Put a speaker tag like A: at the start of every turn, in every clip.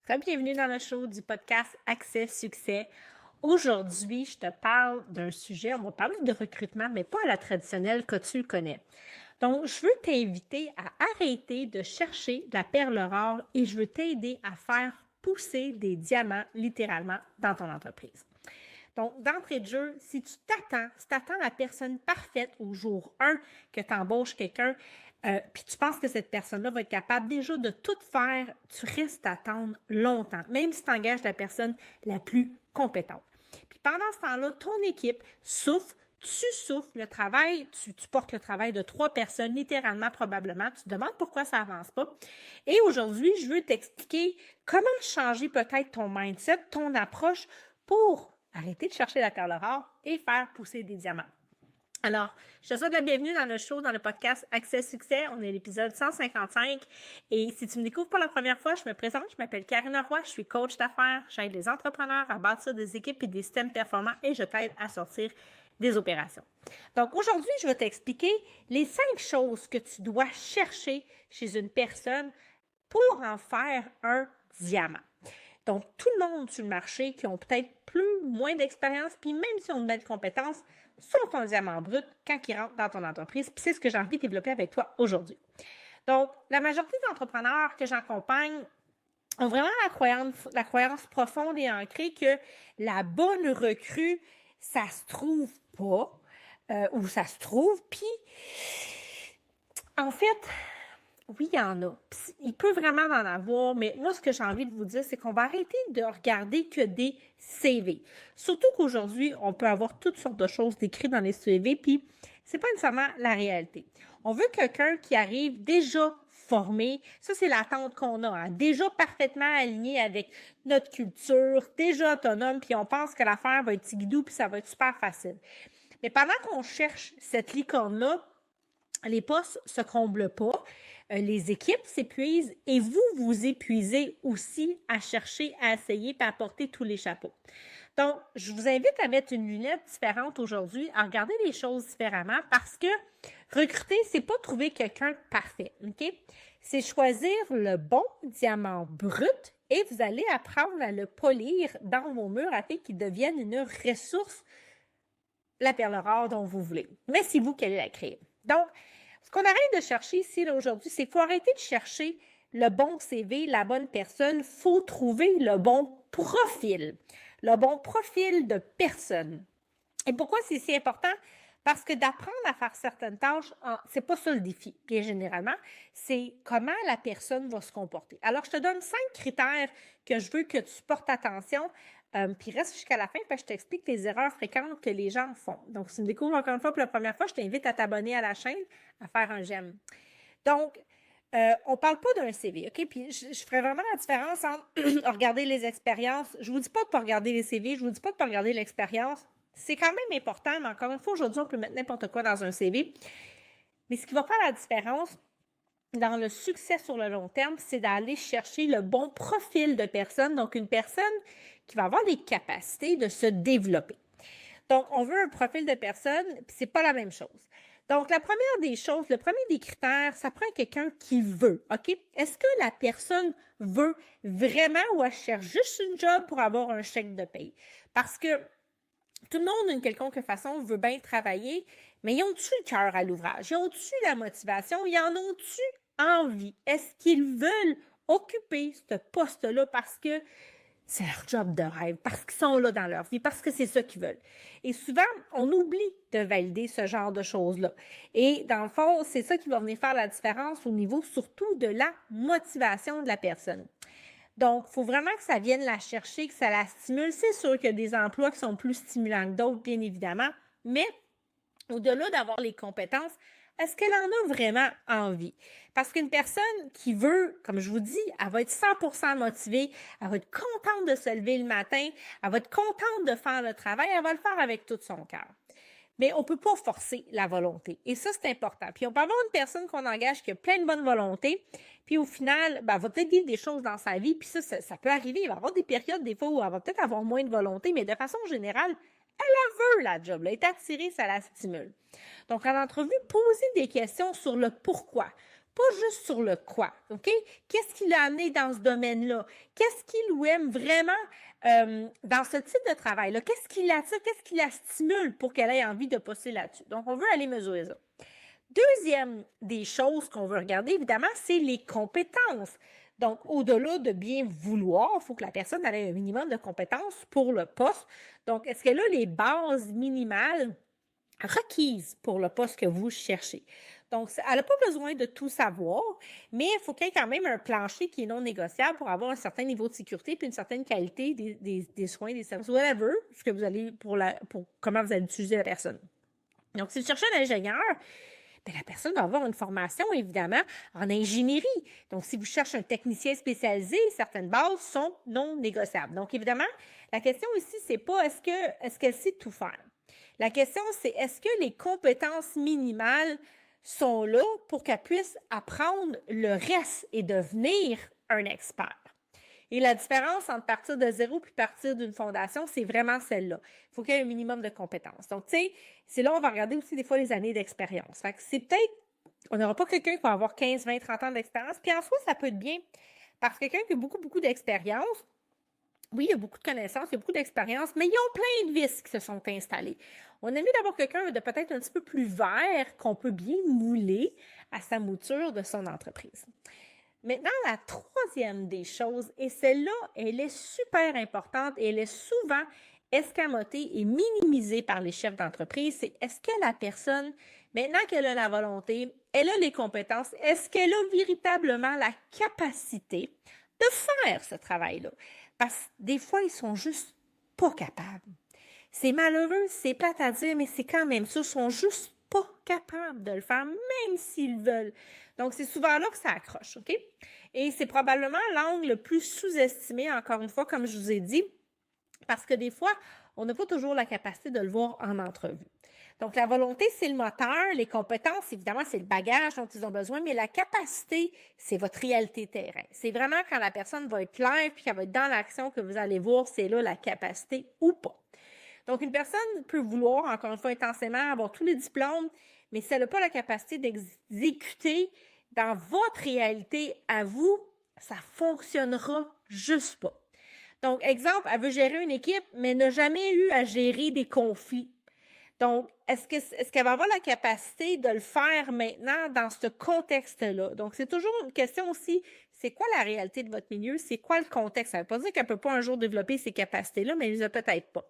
A: Bienvenue dans le show du podcast Accès Succès. Aujourd'hui, je te parle d'un sujet, on va parler de recrutement, mais pas à la traditionnelle que tu connais. Donc, je veux t'inviter à arrêter de chercher la perle rare et je veux t'aider à faire pousser des diamants littéralement dans ton entreprise. Donc, d'entrée de jeu, si tu t'attends la personne parfaite au jour 1 que tu embauches quelqu'un, puis tu penses que cette personne-là va être capable déjà de tout faire, tu risques d'attendre longtemps, même si tu engages la personne la plus compétente. Puis pendant ce temps-là, ton équipe souffre, tu souffres le travail, tu portes le travail de 3 personnes, littéralement, probablement. Tu te demandes pourquoi ça avance pas. Et aujourd'hui, je veux t'expliquer comment changer peut-être ton mindset, ton approche pour arrêter de chercher la perle rare et faire pousser des diamants. Alors, je te souhaite la bienvenue dans le show, dans le podcast Accès Succès. On est à l'épisode 155. Et si tu me découvres pour la première fois, je me présente, je m'appelle Karine Roy, je suis coach d'affaires. J'aide les entrepreneurs à bâtir des équipes et des systèmes performants et je t'aide à sortir des opérations. Donc, aujourd'hui, je vais t'expliquer les 5 choses que tu dois chercher chez une personne pour en faire un diamant. Donc, tout le monde sur le marché qui ont peut-être moins d'expérience, puis même si on a de compétences, sont ton diamant brut quand ils rentrent dans ton entreprise. Puis c'est ce que j'ai envie de développer avec toi aujourd'hui. Donc, la majorité des entrepreneurs que j'accompagne ont vraiment la croyance profonde et ancrée que la bonne recrue, ça se trouve pas, ou ça se trouve, puis en fait, oui, il y en a. Il peut vraiment en avoir, mais moi, ce que j'ai envie de vous dire, c'est qu'on va arrêter de regarder que des CV. Surtout qu'aujourd'hui, on peut avoir toutes sortes de choses décrites dans les CV, puis c'est pas nécessairement la réalité. On veut quelqu'un qui arrive déjà formé. Ça, c'est l'attente qu'on a, hein? Déjà parfaitement aligné avec notre culture, déjà autonome, puis on pense que l'affaire va être guidou, puis ça va être super facile. Mais pendant qu'on cherche cette licorne-là, les postes se comblent pas, les équipes s'épuisent et vous vous épuisez aussi à chercher, à essayer et à porter tous les chapeaux. Donc, je vous invite à mettre une lunette différente aujourd'hui, à regarder les choses différemment parce que recruter, c'est pas trouver quelqu'un de parfait, OK? C'est choisir le bon diamant brut et vous allez apprendre à le polir dans vos murs afin qu'il devienne une ressource, la perle rare dont vous voulez. Mais c'est vous qui allez la créer. Donc, ce qu'on arrête de chercher ici, là, aujourd'hui, c'est qu'il faut arrêter de chercher le bon CV, la bonne personne. Il faut trouver le bon profil. Le bon profil de personne. Et pourquoi c'est si important? Parce que d'apprendre à faire certaines tâches, c'est pas ça le défi, bien généralement, c'est comment la personne va se comporter. Alors, je te donne 5 critères que je veux que tu portes attention, puis reste jusqu'à la fin, parce que je t'explique les erreurs fréquentes que les gens font. Donc, si tu me découvres encore une fois pour la première fois, je t'invite à t'abonner à la chaîne, à faire un j'aime. Donc, on ne parle pas d'un CV, OK? Puis je ferai vraiment la différence entre regarder les expériences. Je ne vous dis pas de ne pas regarder les CV, je ne vous dis pas de ne pas regarder l'expérience. C'est quand même important, mais encore une fois, aujourd'hui, on peut mettre n'importe quoi dans un CV. Mais ce qui va faire la différence dans le succès sur le long terme, c'est d'aller chercher le bon profil de personne, donc une personne qui va avoir des capacités de se développer. Donc, on veut un profil de personne, puis c'est pas la même chose. Donc, la première des choses, le premier des critères, ça prend quelqu'un qui veut, OK? Est-ce que la personne veut vraiment ou elle cherche juste une job pour avoir un chèque de paye? Parce que tout le monde, d'une quelconque façon, veut bien travailler, mais ils ont-tu le cœur à l'ouvrage? Ils ont-tu la motivation? Ils en ont-tu envie? Est-ce qu'ils veulent occuper ce poste-là parce que c'est leur job de rêve, parce qu'ils sont là dans leur vie, parce que c'est ça qu'ils veulent? Et souvent, on oublie de valider ce genre de choses-là. Et dans le fond, c'est ça qui va venir faire la différence au niveau surtout de la motivation de la personne. Donc, il faut vraiment que ça vienne la chercher, que ça la stimule. C'est sûr qu'il y a des emplois qui sont plus stimulants que d'autres, bien évidemment, mais au-delà d'avoir les compétences, est-ce qu'elle en a vraiment envie? Parce qu'une personne qui veut, comme je vous dis, elle va être 100% motivée, elle va être contente de se lever le matin, elle va être contente de faire le travail, elle va le faire avec tout son cœur. Mais on ne peut pas forcer la volonté. Et ça, c'est important. Puis on peut avoir une personne qu'on engage qui a plein de bonne volonté, puis au final, elle va peut-être vivre des choses dans sa vie, puis ça peut arriver. Il va y avoir des périodes, des fois, où elle va peut-être avoir moins de volonté, mais de façon générale, elle la veut, la job. Elle est attirée, ça la stimule. Donc, en entrevue, posez des questions sur le pourquoi. pas juste sur le quoi, OK? Qu'est-ce qui l'a amené dans ce domaine-là? Qu'est-ce qu'il ou aime vraiment dans ce type de travail-là? Qu'est-ce qui l'attire? Qu'est-ce qui la stimule pour qu'elle ait envie de poster là-dessus? Donc, on veut aller mesurer ça. Deuxième des choses qu'on veut regarder, évidemment, c'est les compétences. Donc, au-delà de bien vouloir, il faut que la personne ait un minimum de compétences pour le poste. Donc, est-ce qu'elle a les bases minimales requises pour le poste que vous cherchez? Donc, elle n'a pas besoin de tout savoir, mais il faut qu'il y ait quand même un plancher qui est non négociable pour avoir un certain niveau de sécurité puis une certaine qualité des soins, des services, whatever, ce que vous allez pour comment vous allez utiliser la personne. Donc, si vous cherchez un ingénieur, bien, la personne va avoir une formation, évidemment, en ingénierie. Donc, si vous cherchez un technicien spécialisé, certaines bases sont non négociables. Donc, évidemment, la question ici, c'est pas est-ce qu'elle sait tout faire? La question, c'est est-ce que les compétences minimales sont là pour qu'elle puisse apprendre le reste et devenir un expert? Et la différence entre partir de zéro puis partir d'une fondation, c'est vraiment celle-là. Il faut qu'il y ait un minimum de compétences. Donc, tu sais, c'est là on va regarder aussi des fois les années d'expérience. Fait que c'est peut-être, on n'aura pas quelqu'un qui va avoir 15, 20, 30 ans d'expérience. Puis en soi, ça peut être bien. Parce que quelqu'un qui a beaucoup, beaucoup d'expérience, oui, il y a beaucoup de connaissances, il y a beaucoup d'expérience, mais ils ont plein de vices qui se sont installés. On a mieux d'avoir quelqu'un de peut-être un petit peu plus vert qu'on peut bien mouler à sa mouture de son entreprise. Maintenant, la troisième des choses, et celle-là, elle est super importante et elle est souvent escamotée et minimisée par les chefs d'entreprise, c'est est-ce que la personne, maintenant qu'elle a la volonté, elle a les compétences, est-ce qu'elle a véritablement la capacité de faire ce travail-là? Parce que des fois, ils sont juste pas capables. C'est malheureux, c'est plate à dire, mais c'est quand même ça, ils sont juste pas capables de le faire, même s'ils veulent. Donc, c'est souvent là que ça accroche, OK? Et c'est probablement l'angle le plus sous-estimé, encore une fois, comme je vous ai dit, parce que des fois, on n'a pas toujours la capacité de le voir en entrevue. Donc, la volonté, c'est le moteur. Les compétences, évidemment, c'est le bagage dont ils ont besoin, mais la capacité, c'est votre réalité terrain. C'est vraiment quand la personne va être live puis qu'elle va être dans l'action que vous allez voir c'est là la capacité ou pas. Donc, une personne peut vouloir, encore une fois, intensément avoir tous les diplômes, mais si elle n'a pas la capacité d'exécuter dans votre réalité à vous, ça ne fonctionnera juste pas. Donc, exemple, elle veut gérer une équipe, mais n'a jamais eu à gérer des conflits. Donc, est-ce qu'elle va avoir la capacité de le faire maintenant dans ce contexte-là? Donc, c'est toujours une question aussi, c'est quoi la réalité de votre milieu? C'est quoi le contexte? Ça ne veut pas dire qu'elle ne peut pas un jour développer ces capacités-là, mais elle ne les a peut-être pas.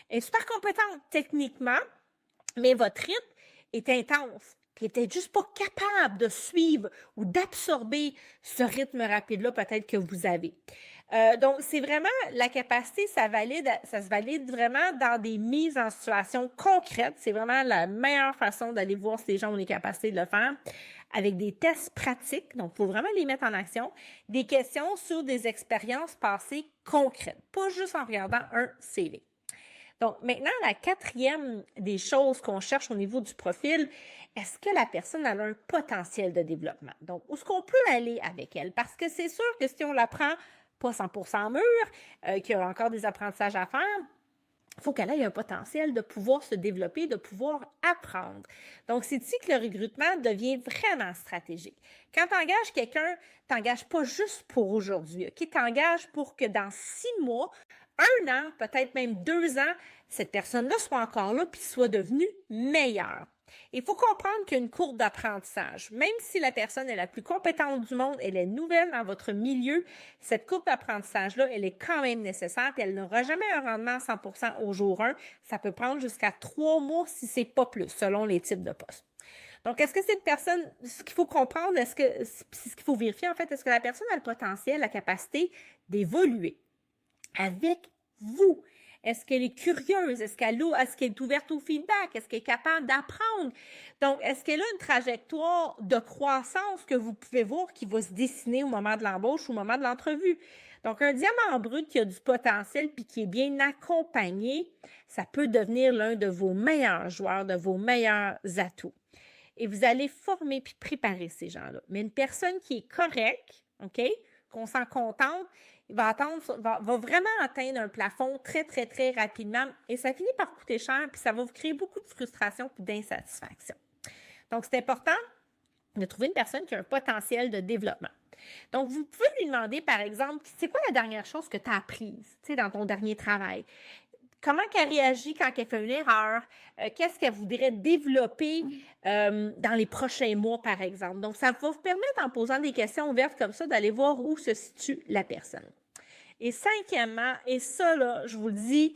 A: Elle est super compétente techniquement, mais votre rythme est intense. Puis elle n'était juste pas capable de suivre ou d'absorber ce rythme rapide-là peut-être que vous avez. Donc, c'est vraiment la capacité, ça se valide vraiment dans des mises en situation concrètes. C'est vraiment la meilleure façon d'aller voir si les gens ont les capacités de le faire avec des tests pratiques. Donc, il faut vraiment les mettre en action. Des questions sur des expériences passées concrètes, pas juste en regardant un CV. Donc, maintenant, la quatrième des choses qu'on cherche au niveau du profil, est-ce que la personne a un potentiel de développement? Donc, où est-ce qu'on peut aller avec elle? Parce que c'est sûr que si on la prend pas 100% mûr, qu'il y a encore des apprentissages à faire, il faut qu'elle ait un potentiel de pouvoir se développer, de pouvoir apprendre. Donc, c'est ici que le recrutement devient vraiment stratégique. Quand tu engages quelqu'un, tu n'engages pas juste pour aujourd'hui, OK? Tu engages pour que dans 6 mois, 1 an, peut-être même 2 ans, cette personne-là soit encore là puis soit devenue meilleure. Il faut comprendre qu'il y a une courbe d'apprentissage. Même si la personne est la plus compétente du monde, elle est nouvelle dans votre milieu, cette courbe d'apprentissage-là, elle est quand même nécessaire et elle n'aura jamais un rendement à 100% au jour 1. Ça peut prendre jusqu'à 3 mois si ce n'est pas plus, selon les types de postes. Donc, est-ce que cette personne, ce qu'il faut comprendre, ce qu'il faut vérifier en fait, est-ce que la personne a le potentiel, la capacité d'évoluer avec vous? Est-ce qu'elle est curieuse? Est-ce qu'elle est ouverte au feedback? Est-ce qu'elle est capable d'apprendre? Donc, est-ce qu'elle a une trajectoire de croissance que vous pouvez voir qui va se dessiner au moment de l'embauche ou au moment de l'entrevue? Donc, un diamant brut qui a du potentiel puis qui est bien accompagné, ça peut devenir l'un de vos meilleurs joueurs, de vos meilleurs atouts. Et vous allez former puis préparer ces gens-là. Mais une personne qui est correcte, OK, qu'on s'en contente, va vraiment atteindre un plafond très, très, très rapidement et ça finit par coûter cher puis ça va vous créer beaucoup de frustration puis d'insatisfaction. Donc, c'est important de trouver une personne qui a un potentiel de développement. Donc, vous pouvez lui demander, par exemple, c'est quoi la dernière chose que tu as apprise, dans ton dernier travail? Comment elle réagit quand elle fait une erreur? Qu'est-ce qu'elle voudrait développer dans les prochains mois, par exemple? Donc, ça va vous permettre, en posant des questions ouvertes comme ça, d'aller voir où se situe la personne. Et cinquièmement, et ça, là, je vous le dis,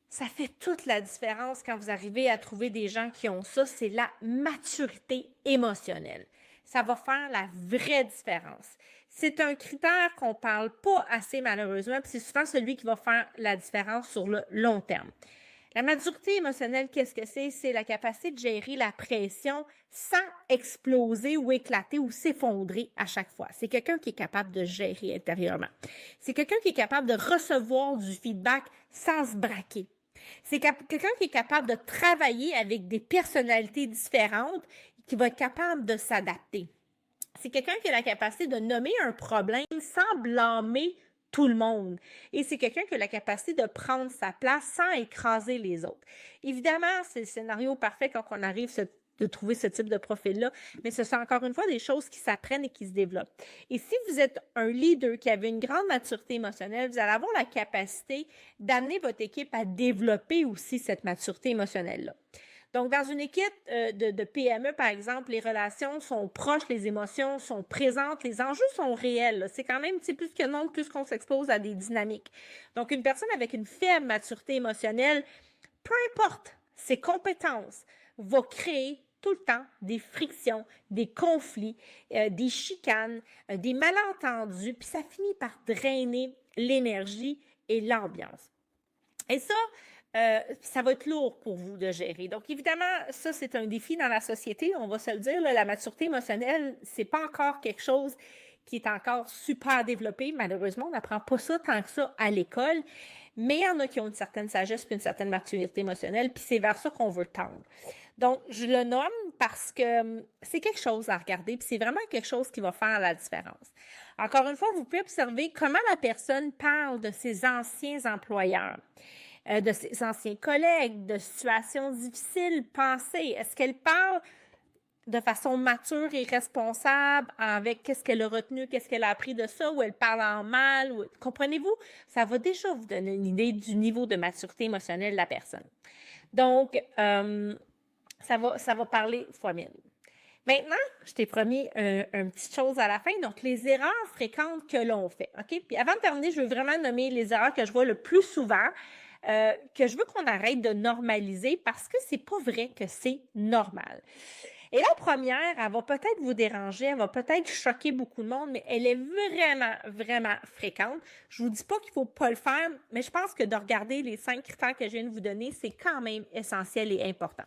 A: ça fait toute la différence quand vous arrivez à trouver des gens qui ont ça, c'est la maturité émotionnelle. Ça va faire la vraie différence. C'est un critère qu'on ne parle pas assez malheureusement, puis c'est souvent celui qui va faire la différence sur le long terme. La maturité émotionnelle, qu'est-ce que c'est? C'est la capacité de gérer la pression sans exploser ou éclater ou s'effondrer à chaque fois. C'est quelqu'un qui est capable de gérer intérieurement. C'est quelqu'un qui est capable de recevoir du feedback sans se braquer. C'est quelqu'un qui est capable de travailler avec des personnalités différentes, qui va être capable de s'adapter. C'est quelqu'un qui a la capacité de nommer un problème sans blâmer tout le monde. Et c'est quelqu'un qui a la capacité de prendre sa place sans écraser les autres. Évidemment, c'est le scénario parfait quand on arrive de trouver ce type de profil-là, mais ce sont encore une fois des choses qui s'apprennent et qui se développent. Et si vous êtes un leader qui avait une grande maturité émotionnelle, vous allez avoir la capacité d'amener votre équipe à développer aussi cette maturité émotionnelle-là. Donc, dans une équipe de PME, par exemple, les relations sont proches, les émotions sont présentes, les enjeux sont réels. C'est quand même plus que non, plus qu'on s'expose à des dynamiques. Donc, une personne avec une faible maturité émotionnelle, peu importe ses compétences, va créer tout le temps des frictions, des conflits, des chicanes, des malentendus, puis ça finit par drainer l'énergie et l'ambiance. Et ça va être lourd pour vous de gérer. Donc, évidemment, ça, c'est un défi dans la société. On va se le dire, là, la maturité émotionnelle, c'est pas encore quelque chose qui est encore super développé. Malheureusement, on n'apprend pas ça tant que ça à l'école. Mais il y en a qui ont une certaine sagesse puis une certaine maturité émotionnelle, puis c'est vers ça qu'on veut tendre. Donc, je le nomme parce que c'est quelque chose à regarder, puis c'est vraiment quelque chose qui va faire la différence. Encore une fois, vous pouvez observer comment la personne parle de ses anciens employeurs, de ses anciens collègues, de situations difficiles passées. Est-ce qu'elle parle de façon mature et responsable avec qu'est-ce qu'elle a retenu, qu'est-ce qu'elle a appris de ça, ou elle parle en mal? Comprenez-vous? Ça va déjà vous donner une idée du niveau de maturité émotionnelle de la personne. Donc, ça va parler fois mille. Maintenant, je t'ai promis une petite chose à la fin. Donc, les erreurs fréquentes que l'on fait. OK? Puis avant de terminer, je veux vraiment nommer les erreurs que je vois le plus souvent, que je veux qu'on arrête de normaliser parce que c'est pas vrai que c'est normal. Et la première, elle va peut-être vous déranger, elle va peut-être choquer beaucoup de monde, mais elle est vraiment, vraiment fréquente. Je vous dis pas qu'il faut pas le faire, mais je pense que de regarder les 5 critères que je viens de vous donner, c'est quand même essentiel et important.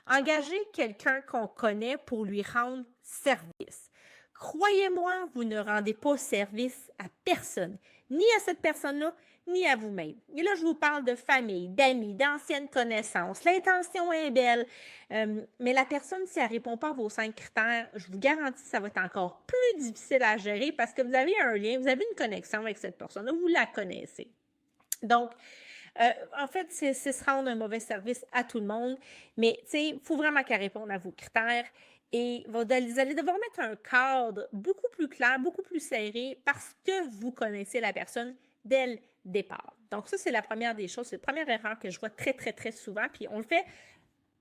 A: Engager quelqu'un qu'on connaît pour lui rendre service. Croyez-moi, vous ne rendez pas service à personne, ni à cette personne-là, ni à vous-même. Et là, je vous parle de famille, d'amis, d'anciennes connaissances. L'intention est belle, mais la personne, si elle ne répond pas à vos 5 critères, je vous garantis que ça va être encore plus difficile à gérer parce que vous avez un lien, vous avez une connexion avec cette personne-là, vous la connaissez. Donc, en fait, c'est se rendre un mauvais service à tout le monde, mais tu sais, il faut vraiment qu'elle réponde à vos critères et vous allez devoir mettre un cadre beaucoup plus clair, beaucoup plus serré parce que vous connaissez la personne dès le départ. Donc ça, c'est la première des choses, c'est la première erreur que je vois très, très, très souvent, puis on le fait.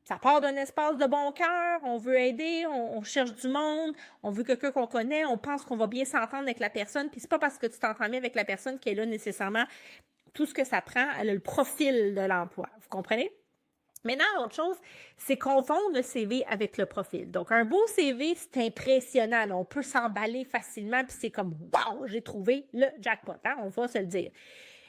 A: Ça part d'un espace de bon cœur, on veut aider, on cherche du monde, on veut quelqu'un qu'on connaît, on pense qu'on va bien s'entendre avec la personne, puis c'est pas parce que tu t'entends bien avec la personne qu'elle a nécessairement tout ce que ça prend, elle a le profil de l'emploi. Vous comprenez? Maintenant, l'autre chose, c'est confondre le CV avec le profil. Donc, un beau CV, c'est impressionnant. On peut s'emballer facilement, puis c'est comme « Wow, j'ai trouvé le jackpot! » On va se le dire.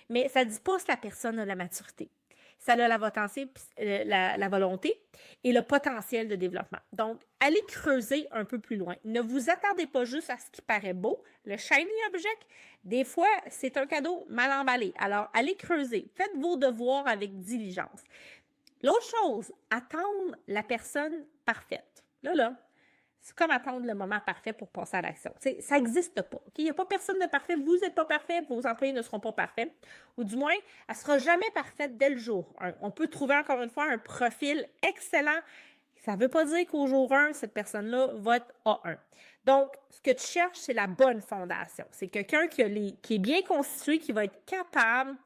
A: Mais ça ne dit pas si la personne a la maturité. Ça a la volonté et le potentiel de développement. Donc, allez creuser un peu plus loin. Ne vous attardez pas juste à ce qui paraît beau. Le shiny object, des fois, c'est un cadeau mal emballé. Alors, allez creuser. Faites vos devoirs avec diligence. L'autre chose, attendre la personne parfaite. Là, c'est comme attendre le moment parfait pour passer à l'action. T'sais, ça n'existe pas. Okay? Il n'y a pas personne de parfait. Vous n'êtes pas parfait, vos employés ne seront pas parfaits. Ou du moins, elle ne sera jamais parfaite dès le jour. On peut trouver encore une fois un profil excellent, Ça ne veut pas dire qu'au jour 1, cette personne-là va être A1. Donc, ce que tu cherches, c'est la bonne fondation. C'est quelqu'un qui est bien constitué, qui va être capable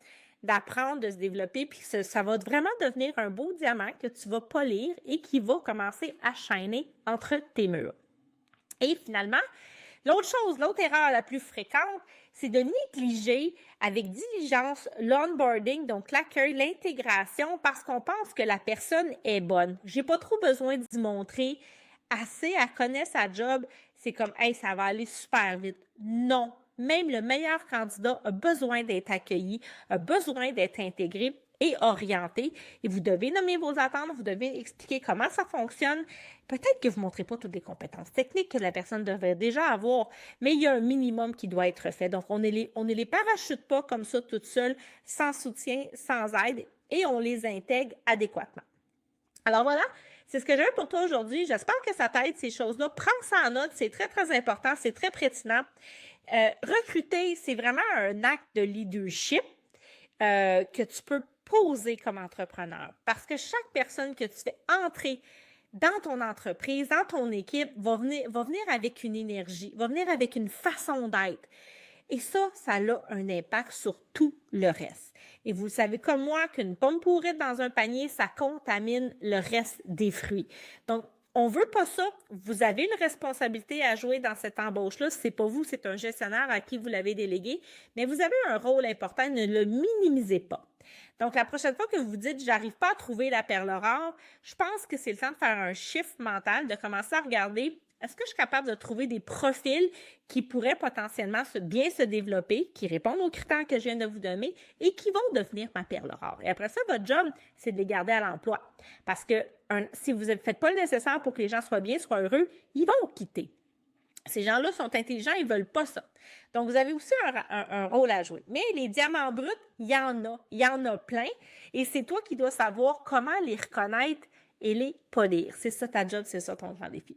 A: d'apprendre, de se développer, puis ça va vraiment devenir un beau diamant que tu vas polir et qui va commencer à shiner entre tes murs. Et finalement, l'autre erreur la plus fréquente, c'est de négliger avec diligence l'onboarding, donc l'accueil, l'intégration, parce qu'on pense que la personne est bonne. J'ai pas trop besoin d'y montrer assez, elle connaît sa job, c'est comme, hey, ça va aller super vite. Non, même le meilleur candidat a besoin d'être accueilli, a besoin d'être intégré et orienté. Et vous devez nommer vos attentes, vous devez expliquer comment ça fonctionne. Peut-être que vous ne montrez pas toutes les compétences techniques que la personne devrait déjà avoir, mais il y a un minimum qui doit être fait. Donc, on ne les parachute pas comme ça toute seule, sans soutien, sans aide, et on les intègre adéquatement. Alors voilà, c'est ce que j'ai pour toi aujourd'hui. J'espère que ça t'aide, ces choses-là. Prends ça en note, c'est très, très important, c'est très pertinent. Recruter, c'est vraiment un acte de leadership que tu peux poser comme entrepreneur. Parce que chaque personne que tu fais entrer dans ton entreprise, dans ton équipe, va venir avec une énergie, va venir avec une façon d'être. Et ça a un impact sur tout le reste. Et vous savez comme moi qu'une pomme pourrite dans un panier, ça contamine le reste des fruits. Donc, on veut pas ça. Vous avez une responsabilité à jouer dans cette embauche-là. C'est pas vous, c'est un gestionnaire à qui vous l'avez délégué, mais vous avez un rôle important. Ne le minimisez pas. Donc, la prochaine fois que vous vous dites « j'arrive pas à trouver la perle rare », je pense que c'est le temps de faire un shift mental, de commencer à regarder est-ce que je suis capable de trouver des profils qui pourraient potentiellement bien se développer, qui répondent aux critères que je viens de vous donner et qui vont devenir ma perle rare. Et après ça, votre job, c'est de les garder à l'emploi. Parce que si vous ne faites pas le nécessaire pour que les gens soient bien, soient heureux, ils vont quitter. Ces gens-là sont intelligents, ils ne veulent pas ça. Donc, vous avez aussi un rôle à jouer. Mais les diamants bruts, il y en a plein. Et c'est toi qui dois savoir comment les reconnaître et les polir. C'est ça ta job, c'est ça ton grand défi.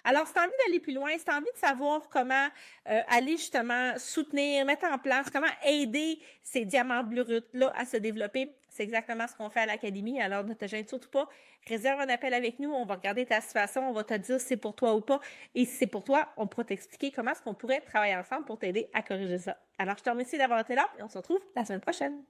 A: Alors, si tu as envie d'aller plus loin, si tu as envie de savoir comment aller justement soutenir, mettre en place, comment aider ces diamants bruts-là à se développer, c'est exactement ce qu'on fait à l'Académie. Alors, ne te gêne surtout pas. Réserve un appel avec nous. On va regarder ta situation. On va te dire si c'est pour toi ou pas. Et si c'est pour toi, on pourra t'expliquer comment est-ce qu'on pourrait travailler ensemble pour t'aider à corriger ça. Alors, je te remercie d'avoir été là et on se retrouve la semaine prochaine.